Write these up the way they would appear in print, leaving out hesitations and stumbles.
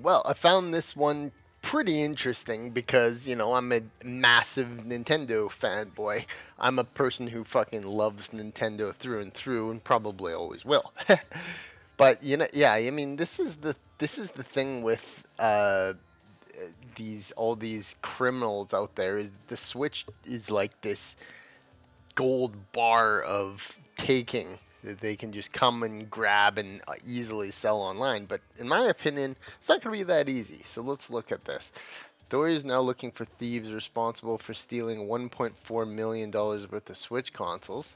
Well, I found this one pretty interesting because, I'm a massive Nintendo fanboy. I'm a person who fucking loves Nintendo through and through and probably always will. But, yeah, I mean, this is the thing with these all these criminals out there is the Switch is like this gold bar of taking that they can just come and grab and easily sell online. But in my opinion, it's not going to be that easy. So let's look at this. Authorities is now looking for thieves responsible for stealing $1.4 million worth of Switch consoles.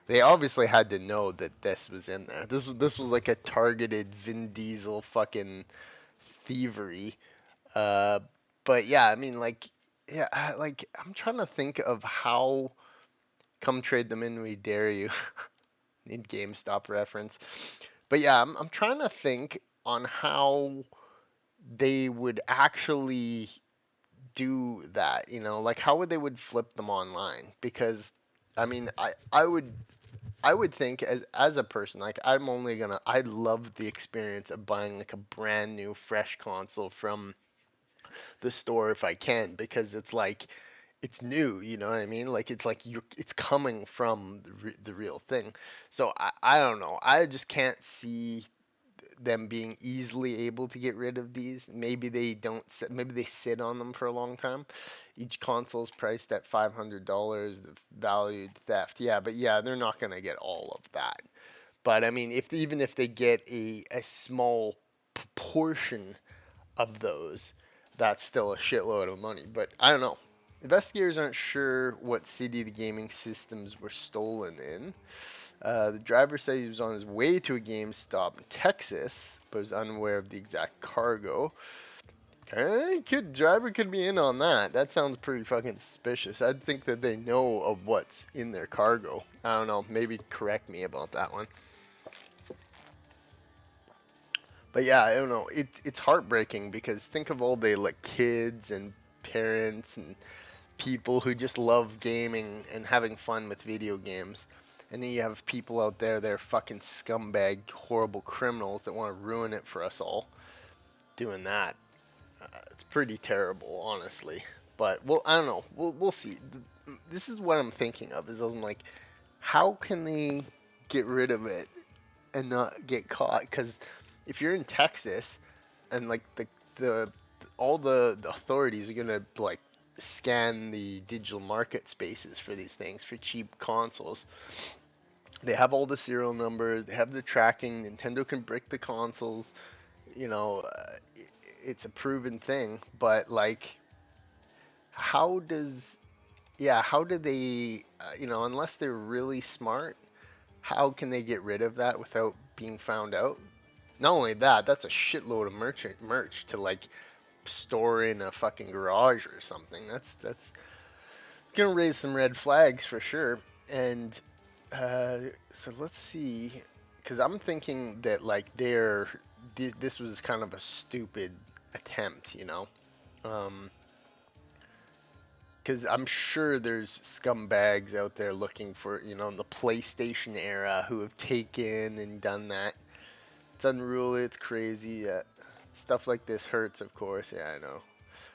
They obviously had to know that this was in there. This was like a targeted Vin Diesel fucking thievery. Uh, but yeah, I mean, yeah, I'm trying to think of how come trade them in, we dare you. Need GameStop reference. But yeah, I'm trying to think on how they would actually do that, like how would they would flip them online? Because I mean, I would think as a person, like I love the experience of buying like a brand new fresh console from the store if I can, because it's like it's new, you know what I mean? Like it's like it's coming from the real thing. So I don't know. I just can't see them being easily able to get rid of these. Maybe they don't. Maybe they sit on them for a long time. Each console is priced at $500. The valued theft. Yeah, but yeah, they're not gonna get all of that. But I mean, if even if they get a small portion of those, that's still a shitload of money. But I don't know. Investigators aren't sure what city the gaming systems were stolen in. The driver said he was on his way to a GameStop in Texas, but was unaware of the exact cargo. Okay, driver could be in on that. That sounds pretty fucking suspicious. I'd think that they know of what's in their cargo. I don't know. Maybe correct me about that one. But yeah, I don't know. It's heartbreaking because think of all the like kids and parents and people who just love gaming and having fun with video games. And then you have people out there, they're fucking scumbag, horrible criminals that want to ruin it for us all doing that. It's pretty terrible, honestly. But well, I don't know. We'll see. This is what I'm thinking of. Is I'm like, how can they get rid of it and not get caught? Because if you're in Texas and like the all the authorities are gonna like scan the digital market spaces for these things for cheap consoles. They have all the serial numbers, they have the tracking. Nintendo can brick the consoles. You know, it's a proven thing. But like, how does yeah, how do they? Unless they're really smart, how can they get rid of that without being found out? Not only that, that's a shitload of merch to like store in a fucking garage or something. That's gonna raise some red flags for sure. And so let's see, because I'm thinking that like this was kind of a stupid attempt, um, because I'm sure there's scumbags out there looking for, in the PlayStation era who have taken and done that. It's unruly, it's crazy. Stuff like this hurts, of course. Yeah, I know.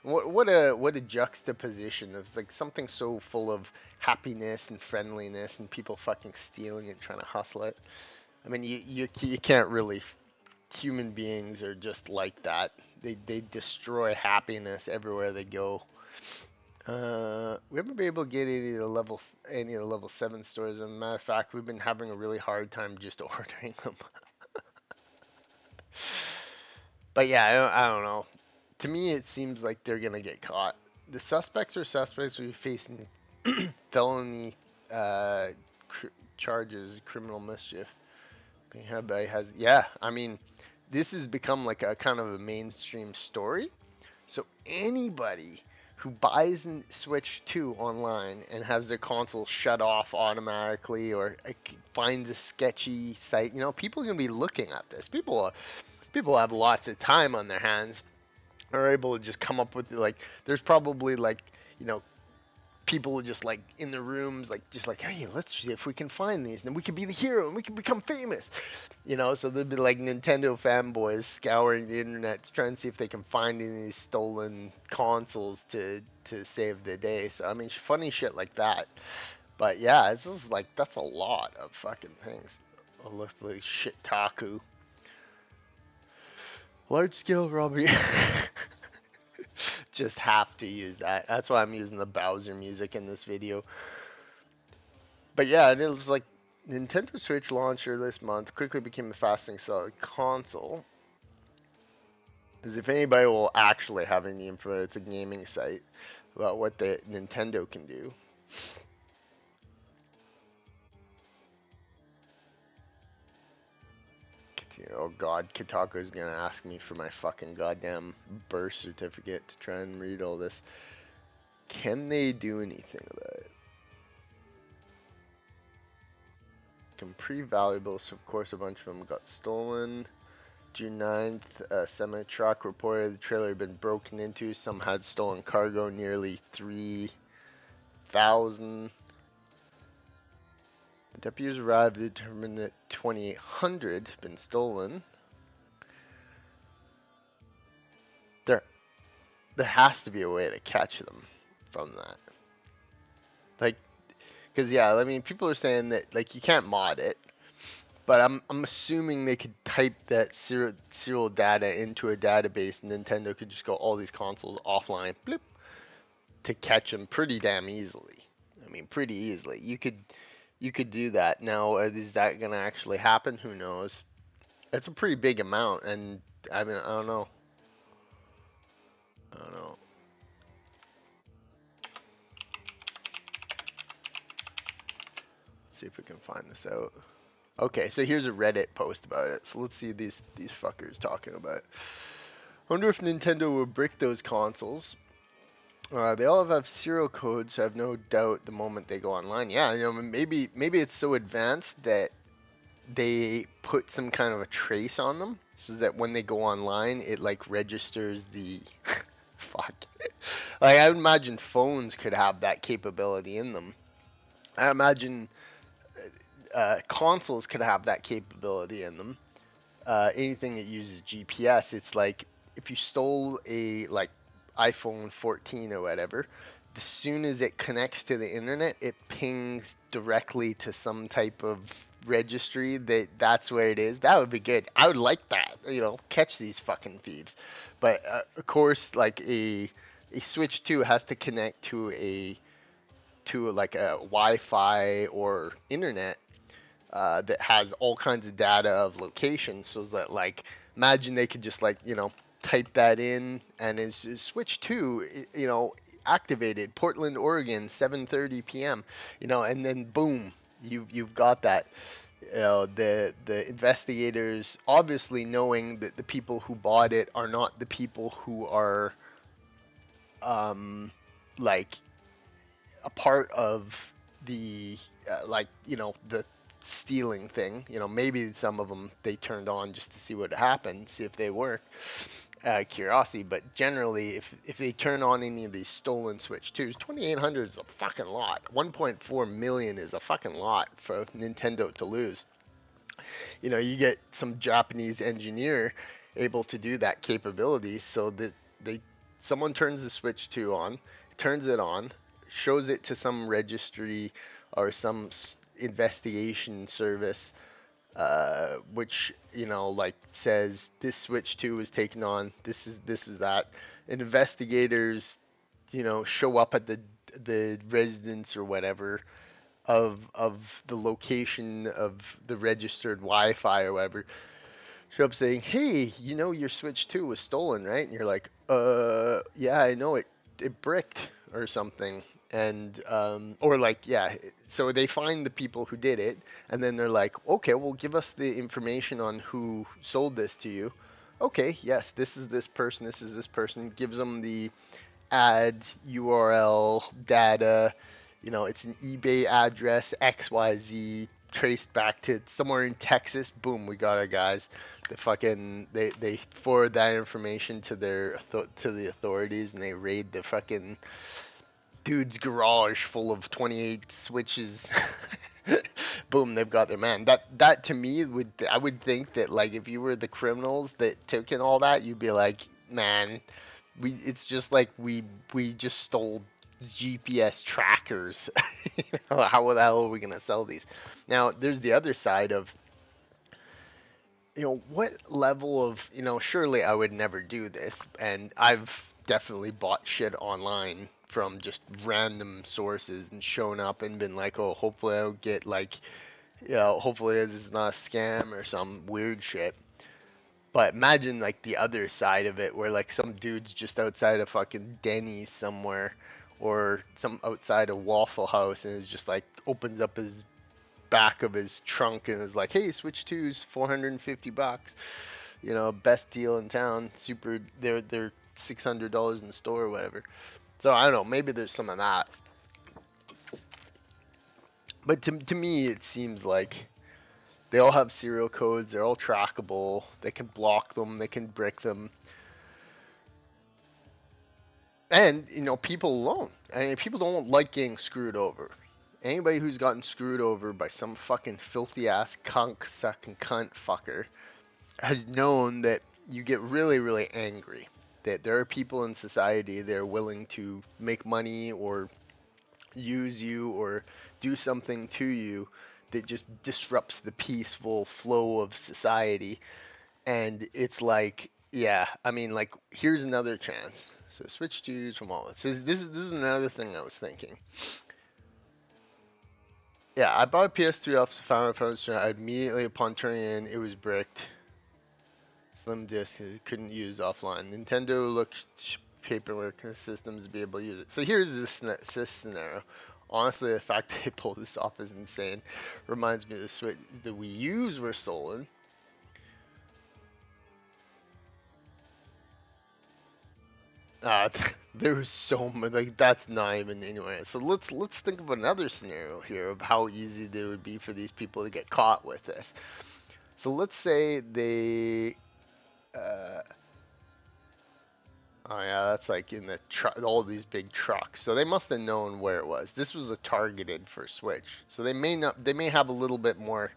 What a juxtaposition of like something so full of happiness and friendliness and people fucking stealing and trying to hustle it. I mean, you can't really. Human beings are just like that. They destroy happiness everywhere they go. We haven't been able to get any of the level 7 stores. As a matter of fact, we've been having a really hard time just ordering them. But yeah, I don't know. To me, it seems like they're gonna get caught. The suspects are suspects. We're facing felony uh, charges, criminal mischief. Yeah. I mean, this has become like a kind of a mainstream story. So anybody who buys a Switch 2 online and has their console shut off automatically or finds a sketchy site, people are gonna be looking at this. People have lots of time on their hands, are able to just come up with like there's probably like you know people just like in the rooms, like just like, hey, let's see if we can find these, and then we could be the hero and we can become famous. So there'd be like Nintendo fanboys scouring the internet to try and see if they can find any of these stolen consoles to save the day. So I mean, funny shit like that. But yeah, it's just like that's a lot of fucking things. It looks like shit taku. Large scale robbery. Just have to use that. That's why I'm using the Bowser music in this video. But yeah, it is like Nintendo Switch launcher this month quickly became a fastest selling console. As if anybody will actually have any info, it's a gaming site about what the Nintendo can do. Oh god, Kotaku's gonna ask me for my fucking goddamn birth certificate to try and read all this. Can they do anything about it? Some pretty valuable, so of course a bunch of them got stolen. June 9th, a semi-truck reported the trailer had been broken into. Some had stolen cargo, nearly 3,000. Deputies arrived to determine that 2,800 had been stolen. There, there has to be a way to catch them from that. Like, because yeah, I mean, people are saying that like you can't mod it, but I'm assuming they could type that serial data into a database, and Nintendo could just go all these consoles offline, bloop, to catch them pretty damn easily. I mean, pretty easily. You could do that. Now, is that gonna actually happen? Who knows? That's a pretty big amount, and I mean, I don't know. I don't know. Let's see if we can find this out. Okay, so here's a Reddit post about it. So let's see these fuckers talking about it. I wonder if Nintendo will brick those consoles. They all have serial codes, so I have no doubt the moment they go online. Yeah, maybe it's so advanced that they put some kind of a trace on them, so that when they go online, it like registers the fuck. Like I would imagine phones could have that capability in them. I imagine consoles could have that capability in them. Anything that uses GPS, it's like if you stole a like iPhone 14 or whatever, as soon as it connects to the internet, it pings directly to some type of registry that's where it is. That would be good. I would like that. Catch these fucking thieves. But of course, like a Switch 2 has to connect to like a Wi-Fi or internet that has all kinds of data of locations, so that like imagine they could just like type that in and it's switch to activated Portland, Oregon, 7:30 p.m. And then boom, you've got that. The investigators obviously knowing that the people who bought it are not the people who are like a part of the the stealing thing. Maybe some of them they turned on just to see what happened, see if they work. Curiosity, but generally, if they turn on any of these stolen Switch 2s, 2,800 is a fucking lot. 1.4 million is a fucking lot for Nintendo to lose. You get some Japanese engineer able to do that capability, so that someone turns the Switch 2 on, turns it on, shows it to some registry or some investigation service, which like says this Switch 2 was taken on. This is that. And investigators, show up at the residence or whatever of the location of the registered Wi-Fi or whatever. Show up saying, "Hey, your Switch 2 was stolen, right?" And you're like, yeah, I know it. It bricked or something." And or like, yeah, so they find the people who did it, and then they're like, "Okay, well, give us the information on who sold this to you." Okay, yes, this is this person. This is this person. Gives them the ad URL data. It's an eBay address XYZ traced back to somewhere in Texas. Boom, we got our guys. They forward that information to the authorities, and they raid the fucking dude's garage full of 28 switches. Boom, they've got their man. That to me would, I would think that like if you were the criminals that took in all that, you'd be like, man, it's just like we just stole GPS trackers. How the hell are we gonna sell these? Now, there's the other side of, what level of, surely I would never do this, and I've definitely bought shit online from just random sources and shown up and been like, oh, hopefully I'll get like, hopefully this is not a scam or some weird shit. But imagine like the other side of it, where like some dude's just outside of fucking Denny's somewhere, or some outside a Waffle House, and is just like opens up his back of his trunk and is like, "Hey, Switch 2's $450. Best deal in town. Super, they're $600 in the store or whatever." So I don't know. Maybe there's some of that. But to me, it seems like they all have serial codes. They're all trackable. They can block them. They can brick them. And people alone. I mean, people don't like getting screwed over. Anybody who's gotten screwed over by some fucking filthy ass cunt sucking cunt fucker has known that you get really, really angry. That there are people in society that are willing to make money or use you or do something to you that just disrupts the peaceful flow of society. And it's like, yeah, I mean, like, here's another chance. So switch to use from all this. So this is another thing I was thinking. Yeah, I bought a PS3 off the Final Fantasy. Immediately upon turning in, it was bricked. Slim disk, it couldn't use offline. Nintendo looked paperwork and systems to be able to use it. So here's this scenario. Honestly, the fact they pulled this off is insane. Reminds me of the Switch. The Wii U's were stolen. Uh, there was so much, like, that's not even anyway. So let's think of another scenario here of how easy it would be for these people to get caught with this. So let's say they, uh, oh yeah, that's like in the all these big trucks. So they must have known where it was. This was a targeted for Switch. So they may have a little bit more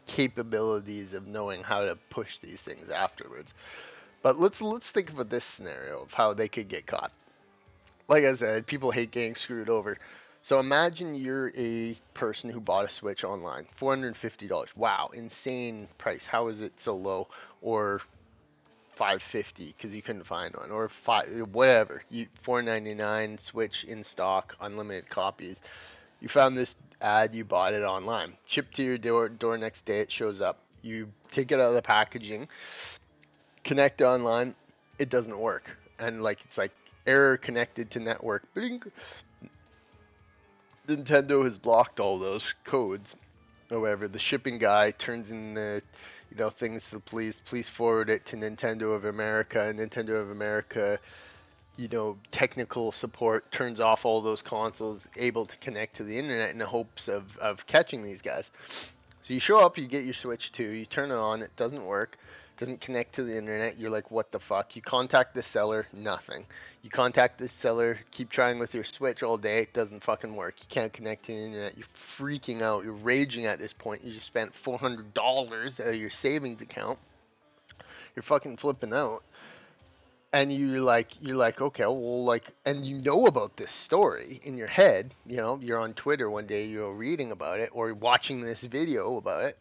capabilities of knowing how to push these things afterwards. But let's think of this scenario of how they could get caught. Like I said, people hate getting screwed over. So imagine you're a person who bought a Switch online, $450. Wow, insane price. How is it so low? Or 550 because you couldn't find one, or whatever. You 499 Switch in stock, unlimited copies. You found this ad, you bought it online. Shipped to your door next day. It shows up. You take it out of the packaging, connect online. It doesn't work, and like it's like error connected to network. Bing. Nintendo has blocked all those codes. However, the shipping guy turns in the things to the police. Police forward it to Nintendo of America, and Nintendo of America, technical support turns off all those consoles, able to connect to the internet in the hopes of catching these guys. So you show up, you get your Switch 2, you turn it on, it doesn't work, doesn't connect to the internet. You're like, what the fuck? You contact the seller, nothing. You contact the seller, keep trying with your Switch all day, it doesn't fucking work. You can't connect to the internet. You're freaking out. You're raging at this point. You just spent $400 out of your savings account. You're fucking flipping out. And you're like, okay, well, like, and you know about this story in your head. You're on Twitter one day, you're reading about it or watching this video about it.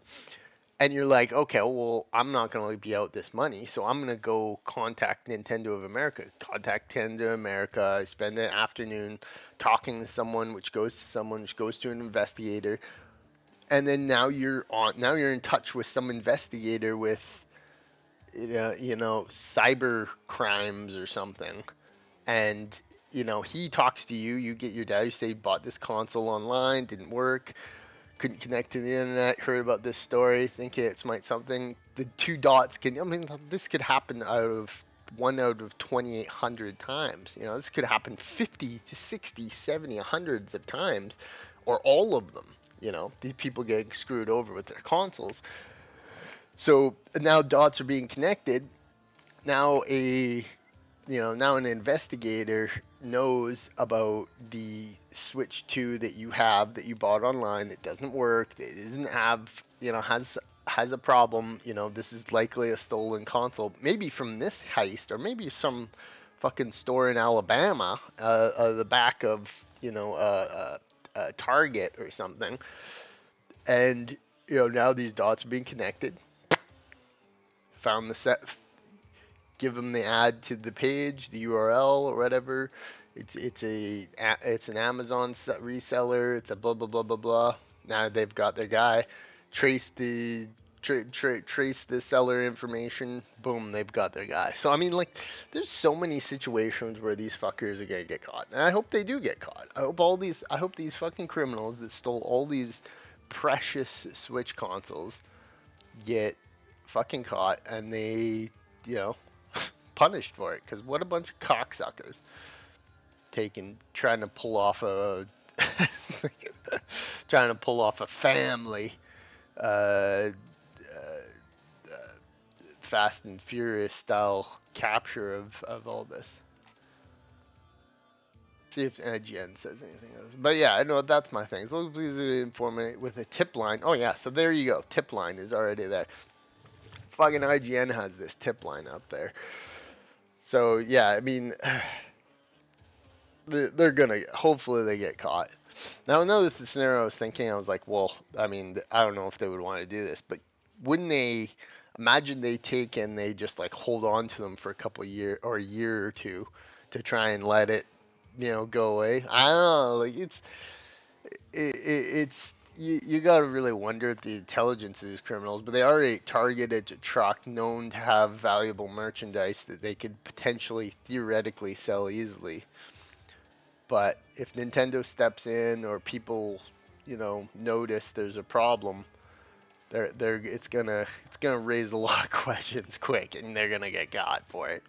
And you're like, okay, well, I'm not going to be out this money, so I'm going to go contact Nintendo of America. Contact Nintendo of America. I spend an afternoon talking to someone, which goes to someone, which goes to an investigator. And then now you're in touch with some investigator with, cyber crimes or something. And, he talks to you, you get your data, you say you bought this console online, didn't work, couldn't connect to the internet, heard about this story, thinking it's might something. The two dots this could happen out of 2,800 times. This could happen 50 to 60, 70, hundreds of times, or all of them. These people getting screwed over with their consoles. So now dots are being connected. Now now an investigator knows about the Switch 2 that you have that you bought online that doesn't work, that doesn't have, has a problem. This is likely a stolen console, maybe from this heist, or maybe some fucking store in Alabama, the back of, Target or something. And now these dots are being connected. Found the set, give them the ad to the page, the URL or whatever. It's an Amazon reseller. It's a blah blah blah blah blah. Now they've got their guy. Trace the trace the seller information. Boom, they've got their guy. So I mean, like, there's so many situations where these fuckers are gonna get caught, and I hope they do get caught. I hope these fucking criminals that stole all these precious Switch consoles get fucking caught, and they, you know, punished for it. Because what a bunch of cocksuckers trying to pull off a trying to pull off a family uh, Fast and Furious style capture of all this. See if IGN says anything else. But yeah, I know that's my thing. So please inform me with a tip line. Oh yeah, so there you go. Tip line is already there. Fucking IGN has this tip line up there. So yeah, I mean, they're gonna, hopefully they get caught. Now another scenario I was thinking, I was like, well, I mean, I don't know if they would want to do this, but wouldn't they imagine they take and they just like hold on to them for a couple of years or a year or two to try and let it, go away? I don't know, like it's you got to really wonder at the intelligence of these criminals, but they are a targeted truck known to have valuable merchandise that they could potentially theoretically sell easily. But if Nintendo steps in or people, notice there's a problem, it's gonna raise a lot of questions quick, and they're gonna get got for it.